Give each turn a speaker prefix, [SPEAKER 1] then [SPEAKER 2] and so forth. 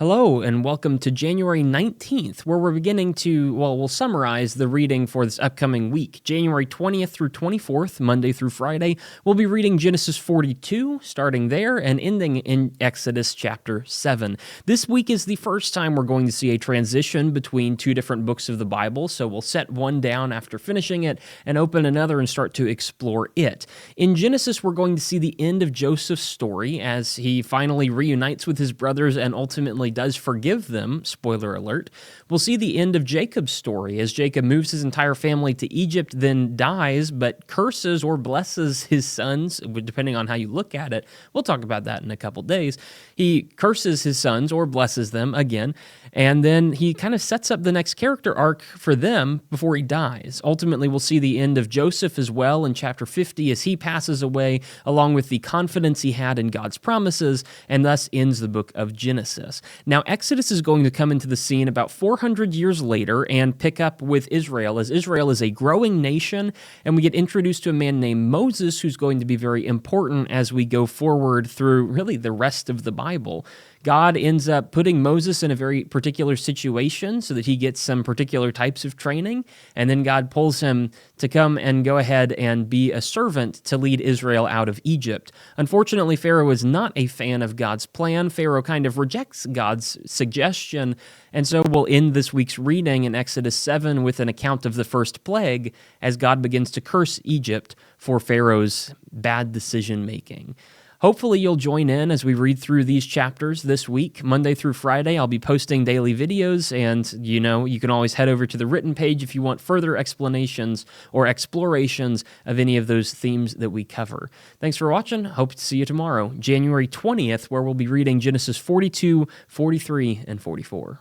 [SPEAKER 1] Hello, and welcome to January 19th, where we're beginning to, we'll summarize the reading for this upcoming week. January 20th through 24th, Monday through Friday, we'll be reading Genesis 42, starting there, and ending in Exodus chapter 7. This week is the first time we're going to see a transition between two different books of the Bible, so we'll set one down after finishing it and open another and start to explore it. In Genesis, we're going to see the end of Joseph's story as he finally reunites with his brothers and ultimately does forgive them, spoiler alert. We'll see the end of Jacob's story as Jacob moves his entire family to Egypt, then dies, but curses or blesses his sons, depending on how you look at it. We'll talk about that in a couple days. He curses his sons or blesses them again, and then he kind of sets up the next character arc for them before he dies. Ultimately, we'll see the end of Joseph as well in chapter 50 as he passes away, along with the confidence he had in God's promises, and thus ends the book of Genesis. Now, Exodus is going to come into the scene about 400 years later and pick up with Israel, as Israel is a growing nation, and we get introduced to a man named Moses who's going to be very important as we go forward through really the rest of the Bible. God ends up putting Moses in a very particular situation so that he gets some particular types of training, and then God pulls him to come and go ahead and be a servant to lead Israel out of Egypt. Unfortunately, Pharaoh is not a fan of God's plan. Pharaoh kind of rejects God's suggestion, and so we'll end this week's reading in Exodus 7 with an account of the first plague as God begins to curse Egypt for Pharaoh's bad decision-making. Hopefully you'll join in as we read through these chapters this week. Monday through Friday, I'll be posting daily videos, and you can always head over to the written page if you want further explanations or explorations of any of those themes that we cover. Thanks for watching. Hope to see you tomorrow, January 20th, where we'll be reading Genesis 42, 43, and 44.